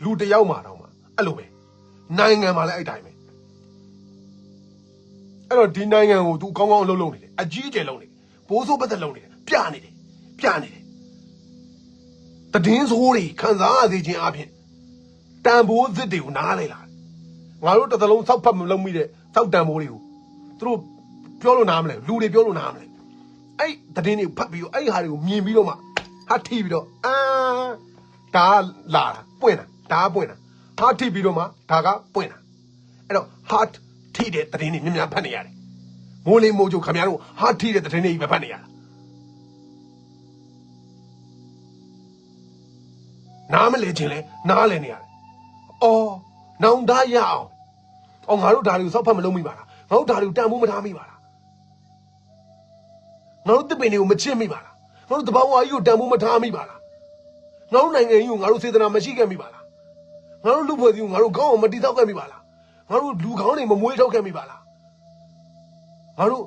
လူတယောက်မှတော့မှအဲ့လိုပဲနိုင်ငံမှာလည်းအဲ့တိုင်းပဲအဲ့တော့ဒီနိုင်ငံကို तू ကောင်းကောင်းအလုပ်လုပ်နေတယ်အကြီးအကျယ်လုပ်နေတယ်ဘိုးစိုးပတ်သက်လုပ်နေတယ်ပြနေတယ်တည်င်းဆိုးတွေခံစားရစေခြင်းအပြင်တန်ဖိုးသစ်တွေကိုနားလဲလာငါတို့တစ်သလုံးစောက်ဖတ်မလုပ်မိတဲ့စောက်တန်ဖိုးတွေကိုသူတို့ပြောလို့နားမလဲလူတွေပြောလို့နားမလဲအဲ့တည်င်းတွေကိုဖတ်ပြီးတော့အဲ့ဟာတွေကိုမြင်ပြီးတော့မှဟာထိပြီးတော့ဒါလာတာပွင့်တာဒါပွင့်တာဟာထိပြီးတော့မှဒါကပွင့်တာအဲ့တော့ heart ထိတဲ့တည်င်းတွေများများဖတ်နေရတယ်မိုးလေးမိုးချိုခင်ဗျားတို့ heart ထိတဲ့တည်င်းတွေပဲဖတ်နေရတာနားမလဲခြင်းလဲနားလဲနေရတယ်အော်နောင်တရအောင်အော်ငါတို့ဒါတွေကိုစောက်ဖတ်မလုပ်မိပါလားငါတို့ဒါတွေကိုတန်ဖိုးမထားမိပါလားငါတို့တပင်တွေကိုမချစ်မိပါလားငါတို့တဘာဝကြီးကိုတန်ဖိုးမထားမိပါလားငါတို့နိုင်ငံကြီးကိုငါတို့စေတနာမရှိခဲ့မိပါလားငါတို့လူဖွဲ့စည်းကိုငါတို့ကောင်းအောင်မတည်ဆောက်ခဲ့မိပါလားငါတို့လူကောင်းတွေမမွေးထုတ်ခဲ့မိပါလားငါတို့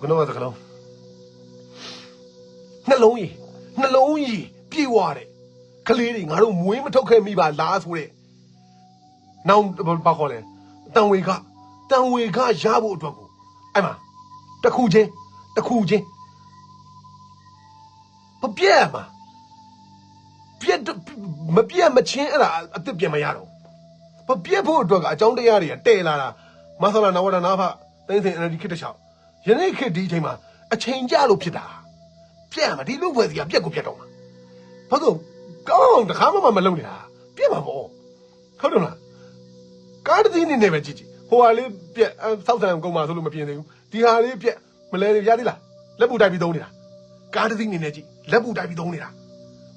ဘယ်လိုလဲကလုံးနှလုံးကြီးပြေဝတဲ့ကလေးတွေငါတို့မွေးမထုတ်ခဲ့မိပါလားဆိုတဲ့နောင်ဘာခေါ်လဲတန်ဝေခရဖို့အတွက်ကိုအဲ့မှာတခုချင်းမပြည့်မှာမပြည့်မချင်းအဲ့ဒါအစ်စ်ပြန်မရတော့မပြည့်ဖို့အတွက်ကအကြောင်းတရားတွေကတဲလာတာမဆလာနဝရနာဖတင်းစင် energy ခစ်တချောက်ယနေ့ခေတ်ဒီအချိန်မှာအချိန်ကြလို့ဖြစ်တာပြည့်မှာဒီလူဖွဲ့စီကပြက်ကိုပြက်တော့မှာဘာလို့ကောင်းတခါမှမလုပ်နေတာပြက်မှာပေါ့ဟုတ်တယ်မလားကားတစ်စီးနေနေပဲကြည့်ဟိုဟာလေးပြက်စောက်ဆန်ကုန်ပါဆိုလို့မပြင်သေးဘူးဒီဟာလေးပြက်မလဲရသေးလားလက်ပူတိုက်ပြီးသုံးနေတာကားတစ်စီးနေနေကြည့်လက်ပူတိုက်ပြီးသုံးနေတာ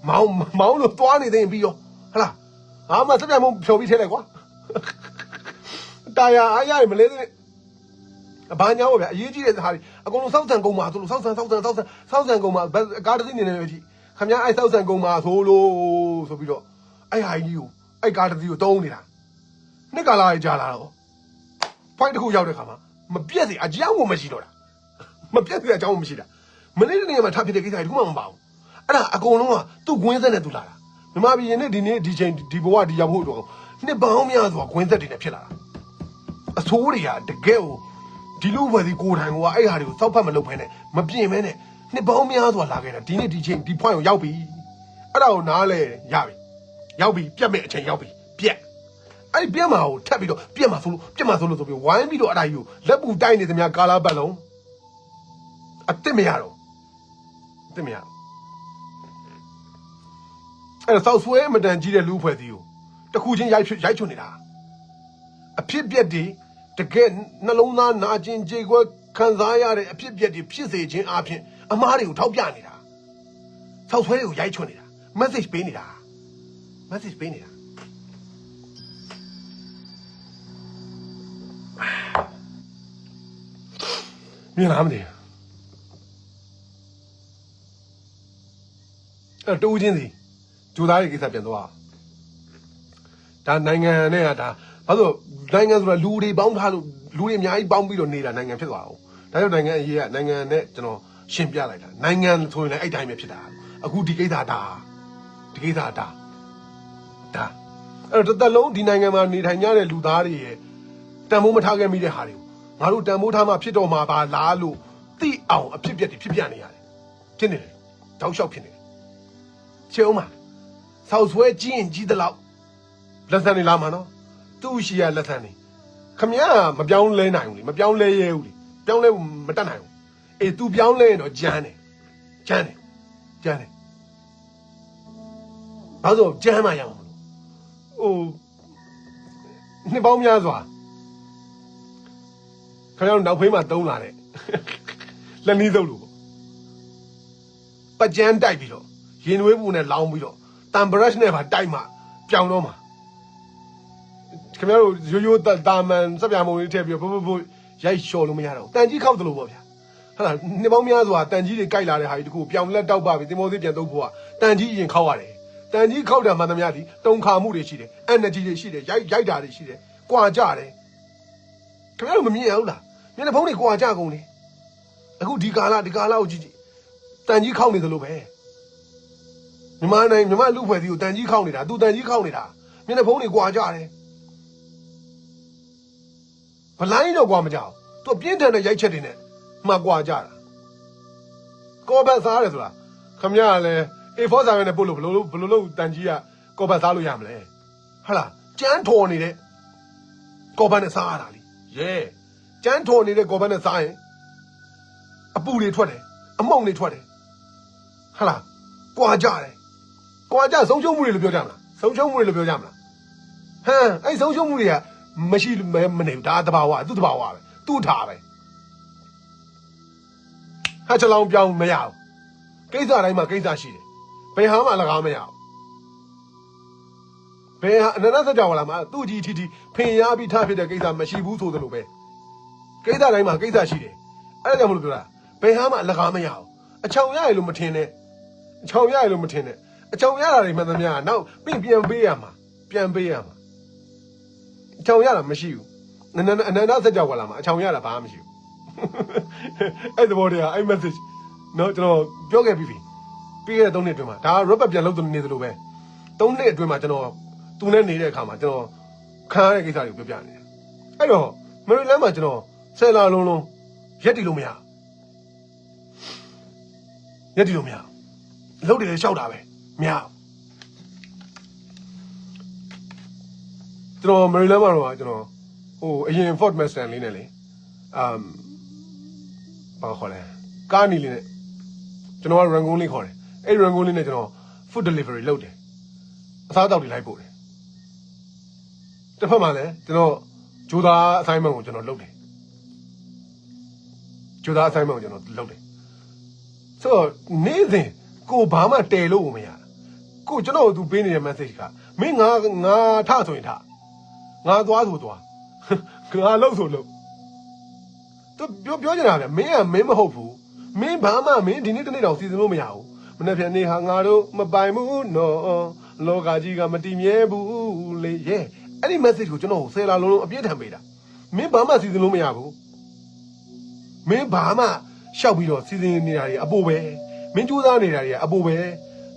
မောင်းလို့သွားနေသိရင်ပြီးရောဟလားအားမစပြတ်မဖြော်ပြီးထဲလိုက်ကွာတာယာအားရမလဲသေးဘာညာပေါ့ဗျာအရေးကြီးတဲ့ဟာတွေအကုန်လုံးစောက်ဆန်ကုန်ပါဆိုလို့စောက်ဆန်ကုန်ပါကားတစ်စီးနေနေပဲကြည့်ခင်ဗျာအဲ့စောက်ဆန်ကုန်ပါဆိုလို့ဆိုပြီးတော့အဲ့ဟာကြီးကိုအဲ့ကားတစ်စီးကိုတုံးနေတာနှစ်ကာလာကြီးကြာလာတော့ဖိုက်တစ်ခုရောက်တဲ့ခါမှာမပြက်စီအကြောင်းကိုမရှိတော့တာမပြက်စီအကြောင်းကိုမရှိတာမနေ့တနေ့မှထပ်ဖြစ်တဲ့ကိစ္စတွေတခုမှမပါဘူးအဲ့ဒါအကုန်လုံးကသူ့ကွင်းဆက်နဲ့သူလာတာမြမပြည်ရင်နဲ့ဒီနေ့ဒီချိန်ဒီဘဝဒီရောက်ဖို့တော့နှစ်ပေါင်းများစွာကွင်းဆက်တွေနဲ့ဖြစ်လာတာအဆိုးတွေကတကယ်ကိုဒီလူဝယ်ဒီကိုယ်တိုင်ကအဲ့ဟာတွေကိုစောက်ဖတ်မလုပ်ဖ ೇನೆ မပြင်မဲနဲ့နှစ်ပေါင်းများစွာလာခဲ့တာဒီနေ့ဒီချိန်ဒီဖွင့်ကိုရောက်ပြီအဲ့ဒါကိုနားလဲရပြီရောက်ပြီပြတ်မဲ့အချိန်ရောက်ပြီပြက်အဲ့ပြက်မှာကိုထပ်ပြီးတော့ပြက်မှာဆိုလို့ဆိုပြီးဝိုင်းပြီးတော့အဲ့ဒါကြီးကိုလက်ပူတိုက်နေသမျှကာလာပတ်လုံးအစ်စ်မရတော့အဲ့တော့စောက်ဆွဲမတန်ကြီးတဲ့လူဖွဲ့စည်းကိုတခုချင်းရိုက်ချွတ်နေတာအဖြစ်ပြက်တွေတကယ်နှလုံးသားနာကျင်ကြေကွဲခံစားရတဲ့အဖြစ်ပြက်တွေဖြစ်စေခြင်းအပြင်အမားတွေကိုထောက်ပြနေတာစောက်ဆွဲတွေကိုရိုက်ချွတ်နေတာ message ပေးနေတာမြင်လားမသိအဲ့တူးချင်းစီဂျူသားရဲ့ကိစ္စပြန်သွားဒါနိုင်ငံနဲ့ကဒါဘာလို့နိုင်ငံဆိုတာလူတွေပေါင်းထားလို့လူတွေအများကြီးပေါင်းပြီးတော့နေတာနိုင်ငံဖြစ်သွားအောင်ဒါကြောင့်နိုင်ငံအရေးကနိုင်ငံနဲ့ကျွန်တော်ရှင်းပြလိုက်တာနိုင်ငံဆိုရင်လည်းအဲ့တိုင်းပဲဖြစ်တာအခုဒီကိစ္စဒါအဲ့တော့တလုံးဒီနိုင်ငံမှာနေထိုင်ကြတဲ့လူသားတွေရဲ့တန်ဖိုးမထားခဲ့မိတဲ့ဟာတွေကိုငါတို့တန်ဖိုးထားမှဖြစ်တော့မှာပါလားလို့သိအောင်အဖြစ်ပြက်တွေဖြစ်ပြနေရတယ်ဖြစ်နေတယ်တောက်လျှောက်ဖြစ်နေတယ်ချေအောင်ပါဆောက်ဆွဲကြီးရင်ကြီးသလောက်လက်ဆန်နေလာမှာနော်သူ့ရှိရလက်ဆန်နေခမရမပြောင်းလဲနိုင်ဘူးလေမပြောင်းလဲရဲဘူးလေပြောင်းလဲမတတ်နိုင်ဘူးအေး तू ပြောင်းလဲရင်တော့ကြမ်းတယ်ဘာလို့ကြမ်းမှရအောင်ဟိုနှစ်ပေါင်းများစွာခင်ဗျားတို့နောက်ဖေးမှာတုံးလာတဲ့လက်နီးသုပ်လို့ပေါ့ပကြမ်းတိုက်ပြီးတော့ရင်နွေးပူနဲ့လောင်းပြီးတော့တမ်ဘရက်နဲ့ပါတိုက်မှပြောင်းတော့မှာခင်ဗျားတို့ရိုးတာမန်စက်ပြမုံလေးထည့်ပြီးတော့ဘရိုက်လျှော်လို့မရတော့တန်ကြီးခောက်တယ်လို့ပေါ့ဗျာဟုတ်လားနှစ်ပေါင်းများစွာတန်ကြီးတွေကြိုက်လာတဲ့ဟာကြီးတခုပြောင်းလက်တောက်ပါပြီတင်မောသေးပြန်သုံးဖို့ကတန်ကြီးရင်ခောက်ရတယ်တန်ကြီးခောက်တယ်မှန်သမျှဒီတုံခါမှုတွေရှိတယ် energy တွေရှိတယ်ရိုက်တာတွေရှိတယ်ကွာကြတယ်ခင်ဗျားတို့မမြင်ရဘူးလားမျက်နှာဖုံးတွေကွာကြကုန်တယ်အခုဒီကာလကိုကြည့်တန်ကြီးခောက်နေသလိုပဲ မြန်မာလူဖွဲ့စီကိုတန်ကြီးခောက်နေတာသူတန်ကြီးခောက်နေတာမျက်နှာဖုံးတွေကွာကြတယ်ဗလိုင်းတော့ကွာမကြောက်သူပြင်းထန်တဲ့ရိုက်ချက်တွေနဲ့မှကွာကြတာကောဘတ်စားတယ်ဆိုတာခမရလည်း A4 စာရွက်နဲ့ပို့လို့ဘလို့လို့တန်ကြီးကကောဘတ်စားလို့ရမလဲဟာလားကြမ်းထော်နေတဲ့ကောဘတ်နဲ့စားရတာလीရဲကြမ်းထော်နေတဲ့ကောဘတ်နဲ့စားရင်အပူတွေထွက်တယ်အမှုန့်တွေထွက်တယ်ဟာလားကွာကြတယ်ကွာကြဆုံးရှုံးမှုတွေလို့ပြောကြမလားဆုံးရှုံးမှုတွေလို့ပြောကြမလားဟမ်အဲ့ဆုံးရှုံးမှုတွေကမရှိမနေဘူးဒါတဘာဝသူ့တဘာဝပဲသူ့ထားပဲဟာချလောင်ပြောင်းမရဘူးကိစ္စတိုင်းမှာကိစ္စရှိတယ်ဘယ်ဟာမှလကားမရဘူးဘယ်ဟာအနန္တစကြဝဠာမှာသူ့ကြီးထီဖင်ရပြီးထားဖြစ်တဲ့ကိစ္စမရှိဘူးဆိုသလိုပဲကိစ္စတိုင်းမှာကိစ္စရှိတယ်အဲ့ဒါကြောင့်မလို့ပြောတာဘယ်ဟာမှလကားမရဘူးအချောင်ရရလို့မထင်နဲ့အချောင်ရရလို့မထင်နဲ့အချောင်ရတာတွေမှန်သမျှနောက်ပြန်ပေးရမှာအချောင်ရတာမရှိဘူးအနန္တစကြဝဠာမှာအချောင်ရတာဘာမှမရှိဘူးအဲ့သဘောတရားအဲ့ message နော်ကျွန်တော်ပြောခဲ့ပြီးပြီးခဲ့တဲ့3နှစ်အတွင်းမှာဒါ robot ပြန်လုပ်နေသလိုပဲ3နှစ်အတွင်းမှာကျွန်တော်သူနဲ့နေတဲ့အခါမှာကျွန်တော်ခံရတဲ့ကိစ္စတွေကိုပြောပြနေတယ်အဲ့တော့မရီလန်းမှာကျွန်တော်10လလုံးရက်တီလို့မရရက်တီလို့မရအလုပ်တွေလည်းရှောက်တာပဲမရကျွန်တော်မရီလန်းမှာတော့ကျွန်တော်အရင် Ford Mustang လေးနဲ့လေဘာခေါ်လဲကားနီလေးနဲ့ကျွန်တော်က Rangoon လေးခေါ်တယ်အဲ့ Rangoon လေးနဲ့ကျွန်တော် food delivery လုပ်တယ်အစားအသောက်တွေလိုက်ပို့တယ်တစ်ဖက်မှာလည်းကျွန်တော်ဂျိုးသား assignment ကိုကျွန်တော်လုပ်တယ်ဂျိုးသား assignment ကိုကျွန်တော်လုပ်တယ်ဆိုတော့နေ့စဉ်ကိုဘာမှတဲလို့မရကိုကျွန်တော်သူပေးနေတဲ့ message ကမင်းငါထဆိုရင်ထငါသွားဆိုသွားငါလှုပ်ဆိုလှုပ်သူပြောချင်တာဗျမင်းကမင်းမဟုတ်ဘူးမင်းဘာမှမင်းဒီနေ့တနေ့တော့စီစဉ်လို့မရဘူးမနေ့ပြန်နေဟာငါတို့မပိုင်ဘူးနော်လောကကြီးကမတည်မြဲဘူးလေရဲ့အဲ့ဒီ message ကိုကျွန်တော်10လလုံးအပြည့်ထန်ပေးတာမင်းဘာမှစီစဉ်လို့မရဘူးမင်းဘာမှရှောက်ပြီးတော့စီစဉ်နေတာတွေအပိုပဲမင်းကြိုးစားနေတာတွေအပိုပဲ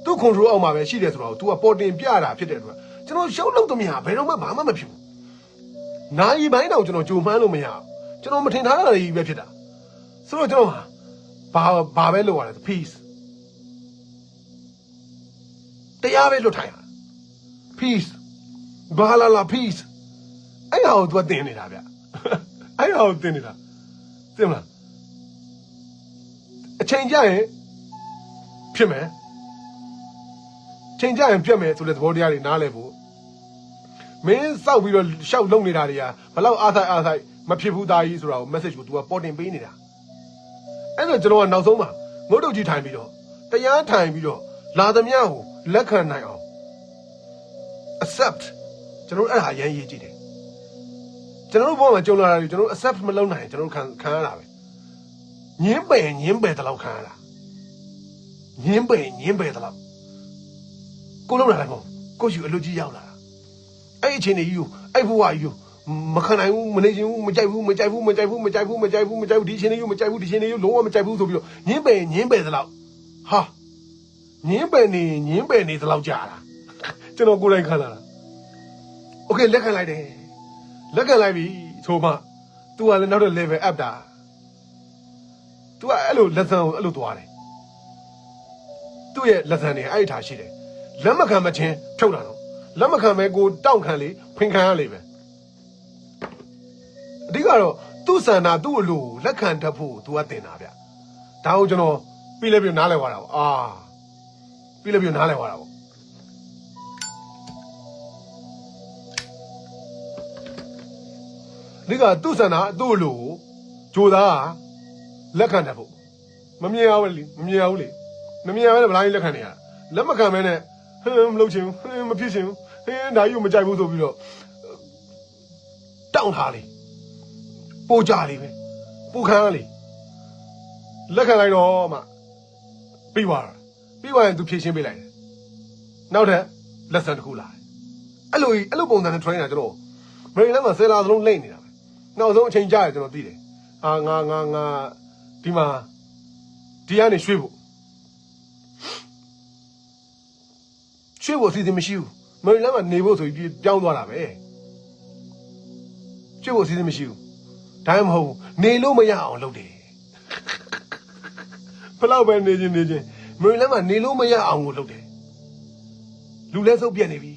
သူ့ control အောက်မှာပဲရှိတယ်ဆိုတော့ तू ကပေါ်တင်ပြတာဖြစ်တဲ့အတွက်ကျွန်တော်ရှောက်လို့တမရဘယ်တော့မှဘာမှမဖြစ်ဘူးနိုင်ပိုင်းတော့ကျွန်တော်ကြုံမှန်းလို့မရဘူးကျွန်တော်မထင်ထားတာတွေပဲဖြစ်တာဆိုတော့ကျွန်တော်ဘာပဲလုပ်ရလဲ peace တရားပဲလွတ်ထိုင်ရ peace ဘာလာ peace အဲ့ဟာကို तू တင်နေတာဗျအဲ့ဟာကိုတင်နေတာသိမလားအချိန်ကြရင်ဖြစ်မယ်ချိန်ကြရင်ပြတ်မယ်ဆိုတဲ့သဘောတရားတွေနားလည်ဖို့မင်းစောက်ပြီးတော့ရှောက်လုံနေတာတွေကဘလောက်အားဆိုင်မဖြစ်ဘူးသားကြီးဆိုတာကို message ကို तू ကပေါ်တင်ပေးနေတာအဲ့တော့ကျွန်တော်ကနောက်ဆုံးမှာငုတ်တုတ်ကြီးထိုင်ပြီးတော့တရားထိုင်ပြီးတော့လာသမျှကိုလက်ခံနိုင်အောင် accept ကျွန်တော်အဲ့ဒါအရင်ရေးကြည့်တယ်ကျွန်တော်တို့ဘောမှာကြုံလာတာတွေကျွန်တော် accept မလုပ်နိုင်ကျွန်တော်ခံရတာပဲညင်းပယ်တလောက်ခံရတာညင်းပယ်တလောက်ကိုလုံးလာတယ်ပေါ့ကိုယူအလုပ်ကြီးရောက်လာတာအဲ့အချိန်ကြီးကိုအဲ့ဘဝကြီးကိုမခံနိုင်ဘူးမနေချင်ဘူးမကြိုက်ဘူးဒီအချိန်ကြီးကိုမကြိုက်ဘူးလုံးဝမကြိုက်ဘူးဆိုပြီးတော့ညင်းပယ်တလောက်ဟာညင်းပယ်နေတလောက်ကြာတာကျွန်တော်ကိုယ်တိုင်ခံလာတာโอเคလက်ခံလိုက်တယ်လက်ခံလိုက်ပြီဆိုမှ तू ကလည်းနောက်တဲ့ level up တာ तू ကအဲ့လို lesson ကိုအဲ့လိုသွားတယ်သူ့ရဲ့ lesson တွေအဲ့ထားရှိတယ်လက်မခံမချင်းဖြုတ်တာတော့လက်မခံပဲကိုတောင့်ခံလေဖွင့်ခံရလေပဲအဓိကတော့သူ့ဆန္ဒသူ့အလိုလက်ခံတတ်ဖို့ तू ကတင်တာဗျဒါကိုကျွန်တော်ပြီးလဲပြီးနားလဲသွားတာပေါ့ပြီးလဲပြီးနားလဲသွားတာပေါ့ဒီကသူ့ဆန္ဒသူ့အလိုဂျိုသားလက်ခံတတ်ဖို့မမြင်အောင်လေမမြင်အောင်လေမမြင်အောင်လည်းဗလားကြီးလက်ခံနေရလက်မခံမဲနဲ့မလုပ်ချင်ဘူးမဖြစ်ချင်ဘူးဒါကြီးကိုမကြိုက်ဘူးဆိုပြီးတော့တောင့်ထားလေပိုကြလေပဲပိုခံရလေလက်ခံလိုက်တော့မှပြီးသွားရင် तू ဖြည့်ရှင်းပေးလိုက်တယ်နောက်ထပ် lesson တစ်ခုလာတယ်အဲ့လိုပုံစံနဲ့ train တာကျွန်တော်မရီလန်းမှာ10လစလုံးလိမ့်နေတာပဲနောက်ဆုံးအချိန်ကြာရကျွန်တော်သိတယ်ငါဒီမှာဒီကနေရွှေ့ဖို့ ရွှေ့ဖို့အစီအစဉ်မရှိဘူးမေရီလန်းမှာနေဖို့ဆိုပြီးပြောင်းသွားတာပဲရွှေ့ဖို့အစီအစဉ်မရှိဘူးဒါမှမဟုတ်နေလို့မရအောင်လုပ်တယ်ဘယ်လောက်ပဲနေချင်းမေရီလန်းမှာနေလို့မရအောင်ကိုလုပ်တယ်လူလဲစုပ်ပြက်နေပြီ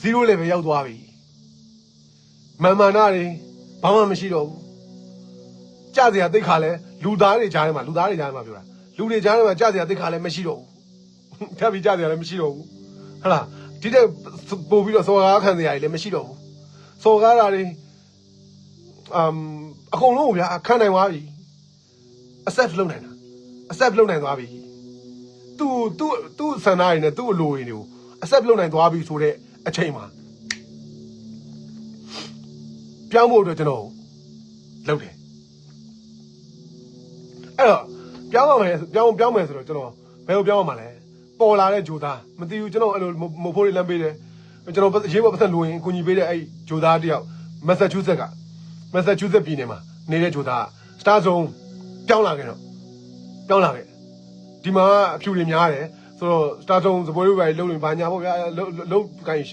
0 level ရောက်သွားပြီမာနာတွေဘာမှမရှိတော့ဘူးကြစရာသိခါလဲလူသားတွေကြားထဲမှာပြောတာလူတွေကြားထဲမှာကြစရာသိခါလဲမရှိတော့ဘူးထပ်ပြီးကြစရာလည်းမရှိတော့ဘူးဟုတ်လားဒီတဲ့ပို့ပြီးတော့စော်ကားခံစရာတွေလည်းမရှိတော့ဘူးစော်ကားတာတွေအကုန်လုံးကိုဗျာခံနိုင်သွားပြီ accept လုပ်နိုင်သွားပြီသူ့ဆန္ဒတွေနဲ့သူ့အလိုတွေကို accept လုပ်နိုင်သွားပြီဆိုတဲ့အချိန်မှာပြောင်းဖို့အတွက်ကျွန်တော်လုပ်တယ်အဲ့တော့ပြောင်းမယ်ဆိုတော့ကျွန်တော်ဘယ်လိုပြောင်းမှာလဲပေါ်လာတဲ့ဂျိုသားမသိဘူးကျွန်တော်အဲ့လိုမို့ဖိုးတွေလမ်းပေးတယ်ကျွန်တော်ရေးပေါ်ပတ်သက်လို့ရင်အကူညီပေးတဲ့အဲ့ဂျိုသားတယောက်မက်ဆာချူးဆက်ကပြည်နယ်မှာနေတဲ့ဂျိုသားစတားဆုံးပြောင်းလာခဲ့ဒီမှာအဖြူတွေများတယ်ဆိုတော့စတားဆုံးစပွဲတွေပဲလုံးလို့ဘာညာပေါ့ဗျာလုံးကိုင်း